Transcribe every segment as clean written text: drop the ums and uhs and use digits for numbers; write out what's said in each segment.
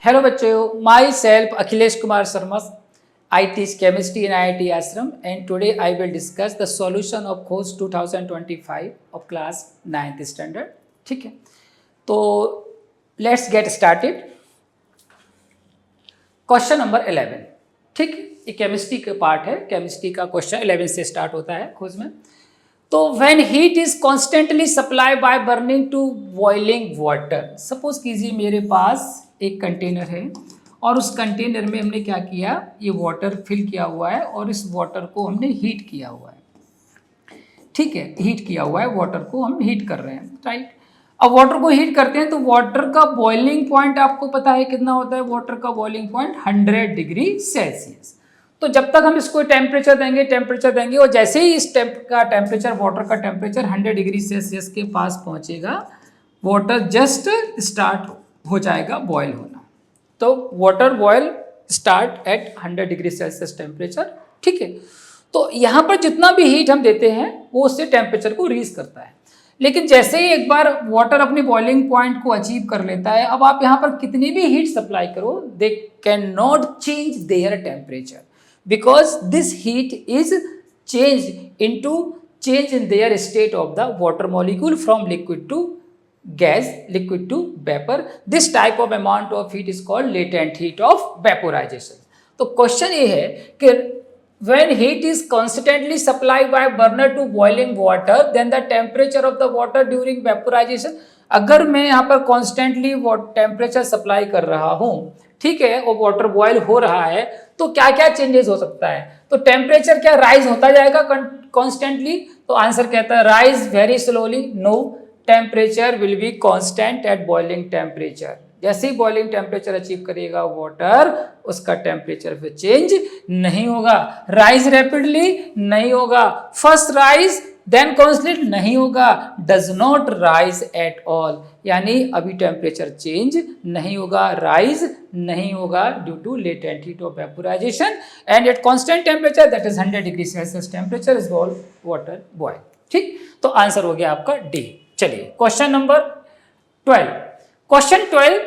Hello बच्चों, myself Akhilesh Kumar Sharma. I teach chemistry in IIT Ashram and today I will discuss the solution of course 2025 of class 9th standard. ठीक है, तो let's get started. Question number 11. ठीक, ये chemistry का part है. Chemistry का question 11 से start होता है खोज में. तो when heat is constantly supply by burning to boiling water. Suppose कीजिए मेरे पास एक कंटेनर है और उस कंटेनर में हमने क्या किया, ये वाटर फिल किया हुआ है और इस वाटर को हमने हीट किया हुआ है. ठीक है, हीट किया हुआ है, वाटर को हम हीट कर रहे हैं. राइट, अब वाटर को हीट करते हैं तो वाटर का बॉइलिंग पॉइंट आपको पता है कितना होता है. वाटर का बॉइलिंग पॉइंट 100 डिग्री सेल्सियस. तो जब तक हम इसको टेम्परेचर देंगे और जैसे ही इस टेम्परेचर वाटर का टेम्परेचर 100 डिग्री सेल्सियस के पास पहुंचेगा, वाटर जस्ट स्टार्ट हो जाएगा बॉयल होना. तो water boil start at 100 degree Celsius temperature. ठीक है, तो यहाँ पर जितना भी हीट हम देते हैं वो उससे टेम्परेचर को रीच करता है. लेकिन जैसे ही एक बार वाटर अपने बॉइलिंग पॉइंट को अचीव कर लेता है, अब आप यहाँ पर कितनी भी हीट सप्लाई करो, they can not change their temperature because this heat is change in their state of the water molecule from liquid to gas, liquid to vapor. This type of amount of heat is called latent heat of vaporization. तो question ये है कि when heat is constantly supplied by burner to boiling water, then the temperature of the water during vaporization. अगर मैं यहाँ पर constantly temperature supply कर रहा हूँ, ठीक है, और वाटर बॉयल हो रहा है, तो क्या क्या चेंजेस हो सकता है. तो टेम्परेचर क्या राइज होता जाएगा कॉन्स्टेंटली. तो आंसर कहता है rise very slowly. No, temperature will be constant at boiling temperature. जैसे ही बॉइलिंग टेम्परेचर अचीव करेगा वाटर, उसका टेम्परेचर फिर चेंज नहीं होगा. राइज रैपिडली नहीं होगा. फर्स्ट राइज देन कॉन्स्टेंट नहीं होगा. Does not rise at all, यानी अभी टेम्परेचर चेंज नहीं होगा, राइज नहीं होगा due to latent heat of vaporisation and at constant temperature that is 100 degree Celsius temperature is water boil. ठीक, तो आंसर हो गया आपका डी. चलिए question number 12. Question 12,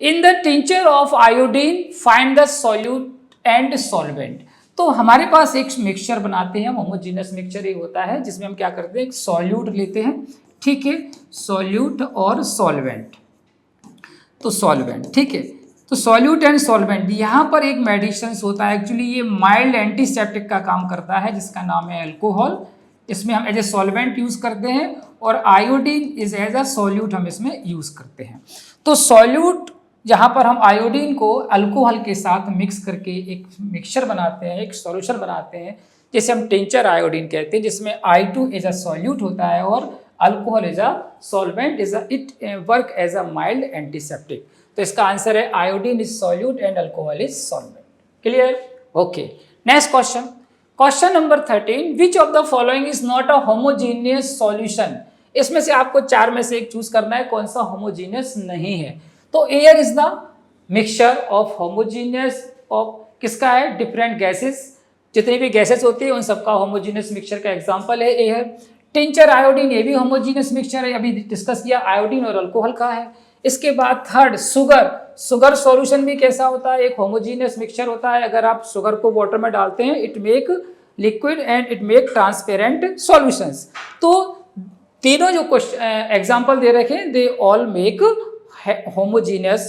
in the tincture of iodine find the solute and solvent. तो हमारे पास एक mixture बनाते हैं, होमोजेनियस मिक्सचर एक होता है जिसमें हम क्या करते हैं, एक सॉल्यूट लेते हैं. ठीक है, सॉल्यूट और सॉल्वेंट. तो सॉल्वेंट, ठीक है, तो सॉल्यूट एंड सॉल्वेंट, यहाँ पर एक मेडिसिन होता है. एक्चुअली ये माइल्ड एंटीसेप्टिक का काम करता है जिसका नाम है अल्कोहल. इसमें हम एज ए सॉल्वेंट यूज करते हैं और iodine is as a solute हम इसमें यूज करते हैं. तो सॉल्यूट जहाँ पर हम आयोडीन को अल्कोहल के साथ मिक्स करके एक मिक्सचर बनाते हैं, एक सॉल्यूशन बनाते हैं, जिसे हम टिंचर आयोडीन कहते हैं, जिसमें I2 एज अ सॉल्यूट होता है और alcohol as a solvent, it work as a mild antiseptic. तो इसका आंसर है iodine is solute and alcohol is solvent. Clear? Okay, next question. Question number 13, which of the following is not a homogeneous solution. इसमें से आपको चार में से एक चूज करना है, कौन सा होमोजीनियस नहीं है. तो air is the mixture of homogeneous of किसका है, डिफरेंट गैसेस. जितनी भी गैसेस होती है उन सबका होमोजीनियस मिक्सचर का एग्जांपल है एयर. टिंचर आयोडीन, ये भी होमोजीनियस मिक्सचर है, अभी डिस्कस किया आयोडीन और अल्कोहल का है. इसके बाद थर्ड शुगर सॉल्यूशन भी कैसा होता है, एक होमोजीनियस मिक्सचर होता है. अगर आप शुगर को वाटर में डालते हैं, it make liquid and it make transparent solutions. तो तीनों जो एग्जांपल दे रखे हैं, they all make homogeneous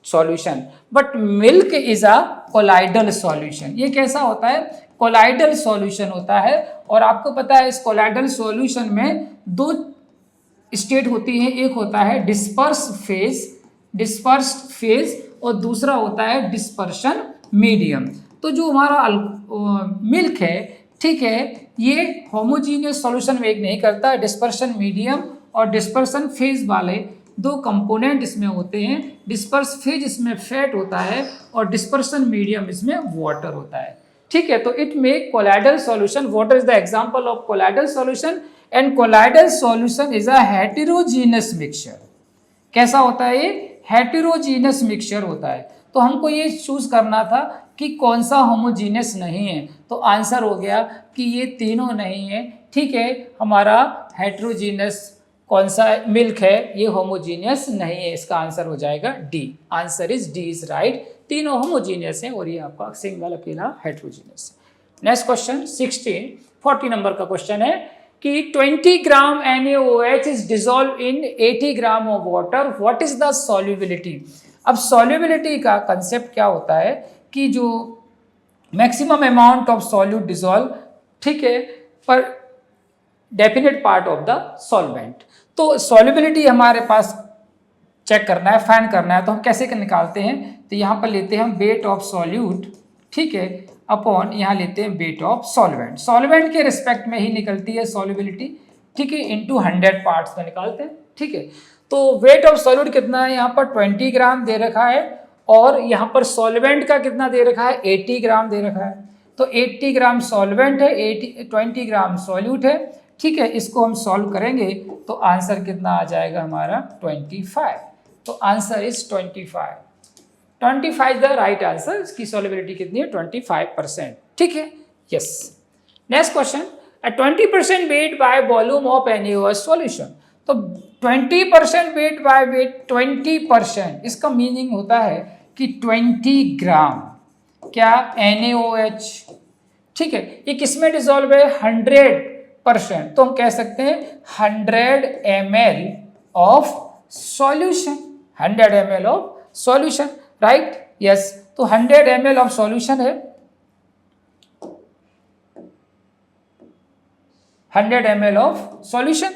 solution. But milk is a colloidal solution. ये कैसा होता है, कोलाइडल सॉल्यूशन होता है. और आपको पता है इस कोलाइडल सॉल्यूशन में दो स्टेट होती है, एक होता है डिस्पर्स्ड फेज और दूसरा होता है डिस्पर्शन मीडियम. तो जो हमारा मिल्क है, ठीक है, ये होमोजीनियस सॉल्यूशन मेक नहीं करता. डिस्पर्शन मीडियम और डिस्पर्शन फेज वाले दो कंपोनेंट इसमें होते हैं. डिस्पर्स फेज इसमें फैट होता है और डिस्पर्शन मीडियम इसमें वाटर होता है. ठीक है, तो it make colloidal solution. Water is the example of colloidal solution and colloidal solution is a heterogeneous mixture. कैसा होता है ये, हेटेरोजीनस मिक्सचर होता है. तो हमको ये चूज करना था कि कौन सा होमोजीनियस नहीं है. तो आंसर हो गया कि ये तीनों नहीं है. ठीक है, हमारा हेटेरोजीनस कौन सा मिल्क है ये होमोजीनियस नहीं है, इसका आंसर हो जाएगा D. Answer is D is right. तीनों होमोजीनियस हैं और ये आपका सिंगल अकेला हेट्रोजीनियस है। नेक्स्ट क्वेश्चन 40 नंबर का क्वेश्चन है कि 20 ग्राम NaOH is dissolve in 80 gram of water, what is the solubility. अब सॉल्युबिलिटी का कंसेप्ट क्या होता है कि जो maximum amount of solute dissolve, ठीक है, पर definite part of the solvent. तो सॉल्युबिलिटी हमारे पास चेक करना है, फाइंड करना है, तो हम कैसे निकालते हैं, तो यहाँ पर लेते हैं हम वेट ऑफ सॉल्यूट, ठीक है, अपॉन यहाँ लेते हैं वेट ऑफ सॉल्वेंट। सॉल्वेंट के रिस्पेक्ट में ही निकलती है सॉल्युबिलिटी, ठीक है, इनटू 100 पार्ट्स में निकालते हैं, ठीक है। तो वेट ऑफ सॉल्यूट कितना है, यहाँ पर 20 ग्राम दे रखा है और यहाँ पर सॉल्वेंट का कितना दे रखा है, 80 ग्राम दे रखा है। तो 80 ग्राम सॉल्वेंट है, 20 ग्राम सॉल्यूट है, ठीक है। इसको हम सॉल्व करेंगे तो आंसर कितना आ जाएगा हमारा 25। तो answer is 25 the right answer. इसकी सॉल्युबिलिटी कितनी है 25%, ठीक है, yes. Next question, 20% weight by volume of NaOH solution. तो 20% वेट बाय वेट, 20%, इसका मीनिंग होता है कि 20 ग्राम क्या NaOH, ठीक है, ये किसमें डिसॉल्व है 100%। तो हम कह सकते हैं 100 ml of solution, 100 ml of solution, right, yes. तो 100 ml ऑफ सॉल्यूशन है, 100 ml ऑफ सॉल्यूशन,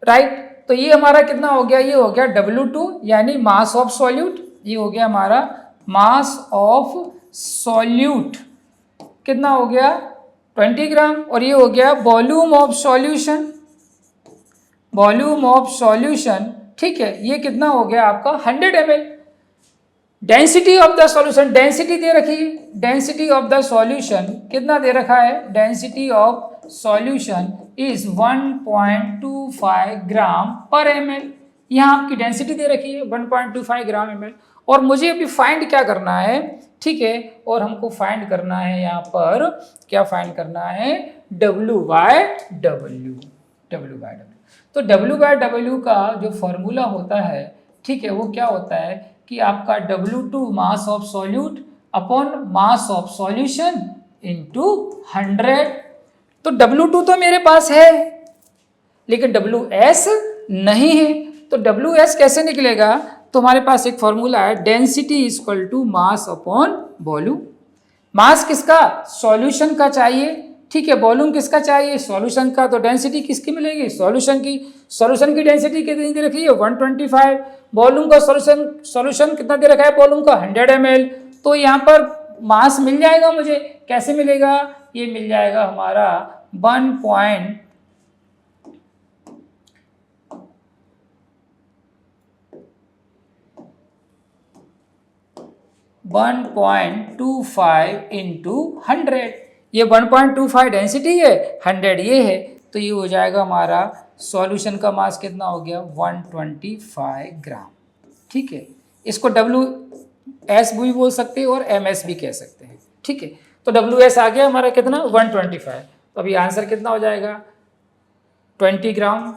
राइट। तो ये हमारा कितना हो गया, ये हो गया W2 यानी मास ऑफ सॉल्यूट, ये हो गया हमारा मास ऑफ सॉल्यूट, कितना हो गया 20 ग्राम, और ये हो गया volume of solution, volume of solution, ठीक है, ये कितना हो गया आपका 100 ml। Density of the solution, density दे रखी है, डेंसिटी ऑफ द सॉल्यूशन कितना दे रखा है, डेंसिटी ऑफ सॉल्यूशन इज 1.25 ग्राम पर ml। यहाँ आपकी डेंसिटी दे रखी है 1.25 ग्राम ml, और मुझे अभी फाइंड क्या करना है, ठीक है, और हमको फाइंड करना है यहाँ पर क्या फाइंड करना है, W/W। तो W/W का जो फॉर्मूला होता है, ठीक है, वो क्या होता है कि आपका W2 mass of solute upon mass of solution into 100। तो W2 तो मेरे पास है लेकिन WS नहीं है, तो WS कैसे निकलेगा, तो हमारे पास एक फॉर्मूला है density is equal to mass upon volume. Mass किसका, सॉल्यूशन का चाहिए, ठीक है, वॉल्यूम किसका चाहिए, सॉल्यूशन का। तो डेंसिटी किसकी मिलेगी, सॉल्यूशन की। सॉल्यूशन की डेंसिटी कितनी दे रखी है 125, वॉल्यूम का सॉल्यूशन कितना दे रखा है, वॉल्यूम का 100 ml। तो यहाँ पर मास मिल जाएगा मुझे, कैसे मिलेगा, ये मिल जाएगा हमारा 1.25 इंटू 100। ये 1.25 डेंसिटी है, 100 ये है, तो ये हो जाएगा हमारा सॉल्यूशन का मास कितना हो गया 125 ग्राम, ठीक है। इसको WS भी बोल सकते हैं और MS भी कह सकते हैं, ठीक है। तो WS आ गया हमारा कितना 125। तो अभी आंसर कितना हो जाएगा 20 ग्राम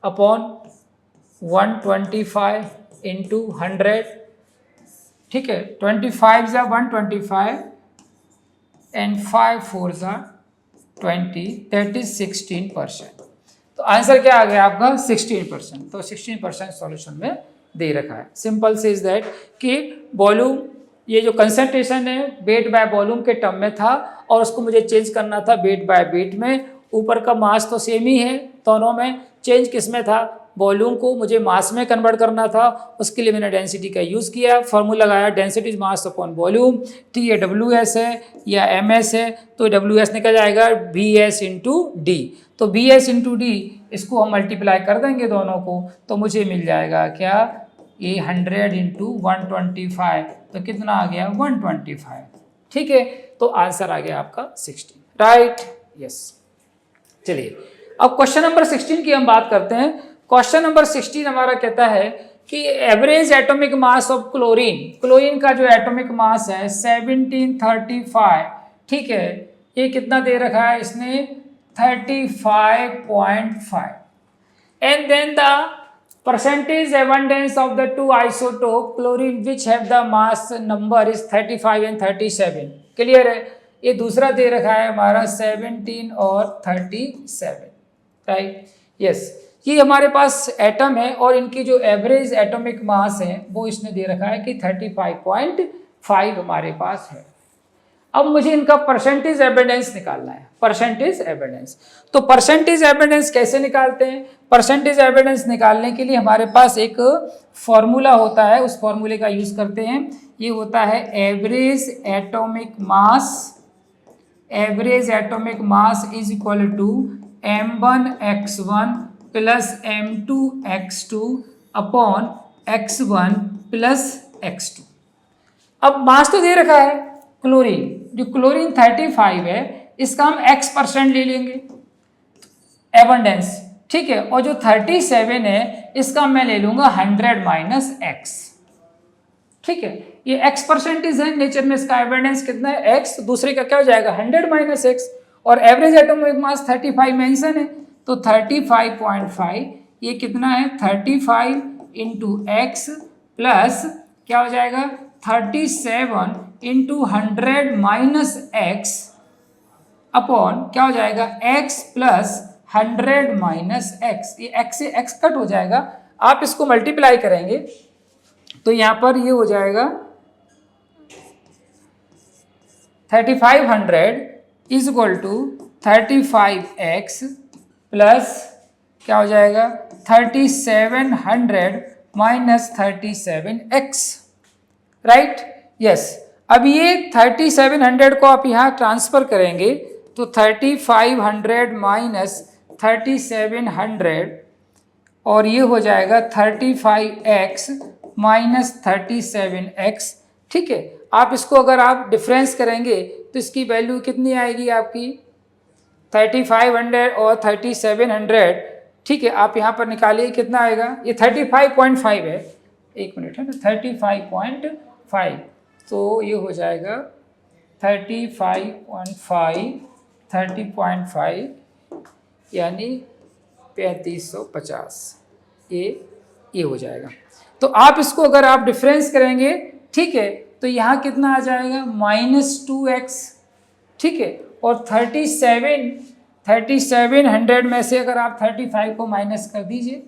अपॉन 125 इंटू 100, ठीक है। 25 ज़ा 125 एंड 5 4 ज़ा 20, दैट इज 16%। तो आंसर क्या आ गया आपका 16%। तो 16% सॉल्यूशन में दे रखा है। सिंपल से इज दैट कि वॉल्यूम, ये जो कंसंट्रेशन है वेट बाय वॉल्यूम के टर्म में था और उसको मुझे चेंज करना था वेट बाय वेट में। ऊपर का मास तो सेम ही है दोनों में, चेंज किस में था, वॉल्यूम को मुझे मास में कन्वर्ट करना था, उसके लिए मैंने डेंसिटी का यूज़ किया, फॉर्मूला लगाया density is mass upon volume, ठीक है। WS है या MS है, तो WS निकल जाएगा VS इंटू डी। तो VS इंटू डी इसको हम मल्टीप्लाई कर देंगे दोनों को, तो मुझे मिल जाएगा क्या, ये 100 इंटू 125, तो कितना आ गया 125, ठीक है। तो आंसर आ गया आपका 16, राइट, यस। चलिए अब क्वेश्चन नंबर 16 की हम बात करते हैं। क्वेश्चन नंबर 16 हमारा कहता है कि average atomic mass of chlorine, chlorine का जो एटॉमिक मास है 1735, ठीक है, ये कितना दे रखा है इसने 35.5। and then the percentage abundance of the two isotope chlorine which have the mass number is 35 and 37. Clear है? ये दूसरा दे रखा है हमारा 17 और 37, राइट? यस, ये हमारे पास एटम है और इनकी जो एवरेज एटॉमिक मास है वो इसने दे रखा है कि 35.5 हमारे पास है। अब मुझे इनका परसेंटेज एविडेंस निकालना है, परसेंटेज एविडेंस। तो परसेंटेज एविडेंस कैसे निकालते हैं? परसेंटेज एविडेंस निकालने के लिए हमारे पास एक फॉर्मूला होता है, उस फॉर्मूले का यूज करते हैं। ये होता है average atomic mass, average atomic mass is equal to m1x1 plus m2x2 upon x1 plus x2। अब मास तो दे रखा है क्लोरीन, जो क्लोरीन 35 है इसका हम x% ले लेंगे एबंडेंस, ठीक है, और जो 37 है इसका मैं ले लूंगा 100 माइनस x, ठीक है। ये x% है, नेचर में इसका एबंडेंस कितना है x, दूसरे का क्या हो जाएगा 100 माइनस x, और एवरेज एटॉमिक मास 35 मेंशन है तो 35.5 ये कितना है 35 इंटू एक्स प्लस क्या हो जाएगा 37 इंटू 100 माइनस एक्स अपॉन क्या हो जाएगा x प्लस 100 माइनस एक्स। ये x से x कट हो जाएगा, आप इसको मल्टीप्लाई करेंगे तो यहाँ पर ये हो जाएगा 3500 is equal to 35x plus क्या हो जाएगा 3700 माइनस 37x, राइट? यस। अब ये 3700 को आप यहाँ ट्रांसफर करेंगे तो 3500 माइनस 3700 और ये हो जाएगा 35x माइनस 37x, ठीक है। आप इसको अगर आप डिफरेंस करेंगे तो इसकी वैल्यू कितनी आएगी आपकी 3500 और 3700, ठीक है। आप यहाँ पर निकालिए कितना आएगा, ये 35.5 है, एक मिनट है ना, 35.5 तो ये हो जाएगा 35.5 30.5 यानी 3550, ये हो जाएगा। तो आप इसको अगर आप डिफरेंस करेंगे, ठीक है, तो यहाँ कितना आ जाएगा -2x, ठीक है, और 3700 में से अगर आप 35 को माइनस कर दीजिए,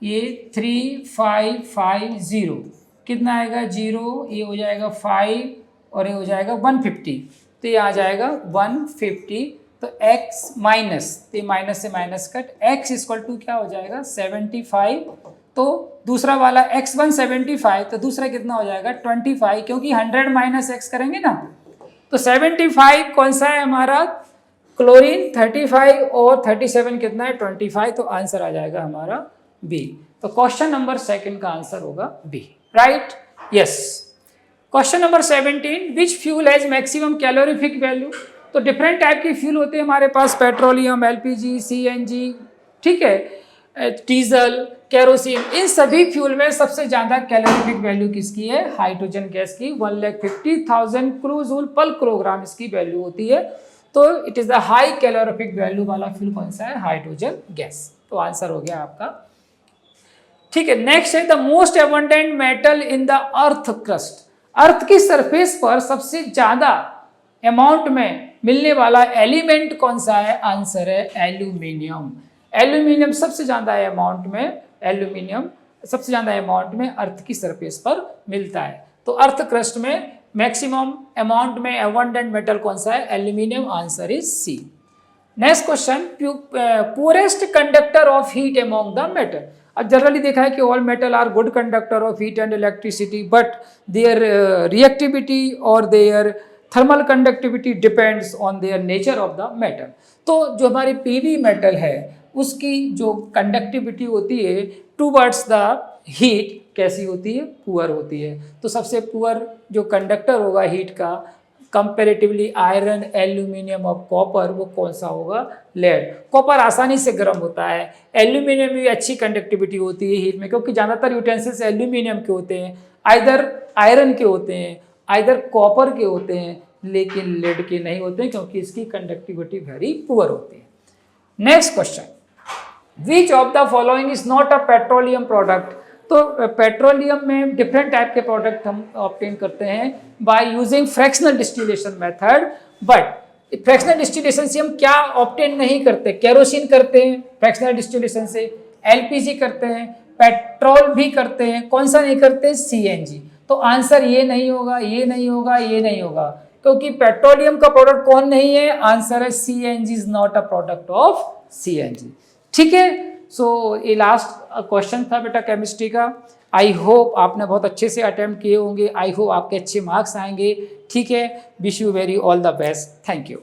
ये 3550 कितना आएगा 0, ये हो जाएगा 5 और ये हो जाएगा 150, तो ये आ जाएगा 150। तो x माइनस, तो माइनस से minus cut, x equal to क्या हो जाएगा 75, तो दूसरा वाला x1 75, तो दूसरा कितना हो जाएगा 25, क्योंकि 100 माइनस x करेंगे ना, तो 75 कौन सा है हमारा क्लोरीन 35 और 37 कितना है 25, तो आंसर आ जाएगा हमारा बी। तो क्वेश्चन नंबर सेकंड का आंसर होगा B, right? Yes. Question number 17, which fuel has maximum calorific value? तो डिफरेंट टाइप की फ्यूल होते हैं हमारे पास, पेट्रोलियम, एलपीजी, सीएनजी, ठीक है, डीजल, केरोसिन, इन सभी फ्यूल में सबसे ज्यादा कैलोरीफिक वैल्यू किसकी है? हाइड्रोजन गैस की। 1,50,000 किलोजूल पर किलोग्राम इसकी वैल्यू होती है, तो it is the high calorific value वाला फ्यूल कौन सा है? Hydrogen gas. तो आंसर हो गया आपका, ठीक है। नेक्स्ट है the most abundant metal in the earth crust. Earth की सरफेस पर सबसे ज्यादा अमाउंट में मिलने वाला एलिमेंट कौन सा है? आंसर है एल्यूमिनियम। एल्यूमिनियम सबसे ज्यादा अमाउंट में, एल्यूमिनियम सबसे ज्यादा अमाउंट में अर्थ की सरफेस पर मिलता है। तो अर्थ क्रस्ट में मैक्सिमम अमाउंट में अबंडेंट मेटल कौन सा है? Aluminium. Answer is C. Next question, poorest conductor of heat among the metal. अब जनरली देखा है कि all metal are good conductor of heat and electricity, but their reactivity और their thermal conductivity depends on their nature of the metal. तो जो हमारी PV metal है उसकी जो कंडक्टिविटी होती है टूवर्ड्स द हीट कैसी होती है? पुअर होती है। तो सबसे पुअर जो कंडक्टर होगा हीट का कंपेरेटिवली आयरन, एल्यूमिनियम और कॉपर, वो कौन सा होगा? लेड। कॉपर आसानी से गर्म होता है, एल्यूमिनियम भी अच्छी कंडक्टिविटी होती है हीट में, क्योंकि ज़्यादातर यूटेंसिल्स एल्यूमिनियम के होते हैं, आइदर आयरन के होते हैं, आइदर कॉपर के होते हैं, लेकिन लेड के नहीं होते हैं, क्योंकि इसकी कंडक्टिविटी वेरी पुअर होती है। Next question, which of the following is not a petroleum product. तो पेट्रोलियम में डिफरेंट टाइप के प्रोडक्ट हम ऑब्टेन करते हैं by using fractional distillation method, but fractional distillation से हम क्या ऑब्टेन नहीं करते, केरोसिन करते हैं फ्रैक्शनल डिस्टिलेशन से, एलपीजी करते हैं, पेट्रोल भी करते हैं, कौन सा नहीं करते, सीएनजी। तो आंसर ये नहीं होगा, ये नहीं होगा, ये नहीं होगा, क्योंकि पेट्रोलियम का प्रोडक्ट कौन नहीं है, आंसर है CNG is not a product of CNG. ठीक है, सो ये लास्ट क्वेश्चन था बेटा केमिस्ट्री का। आई होप आपने बहुत अच्छे से अटेम्प्ट किए होंगे, आई होप आपके अच्छे मार्क्स आएंगे। ठीक है, wish you very all the best, thank you.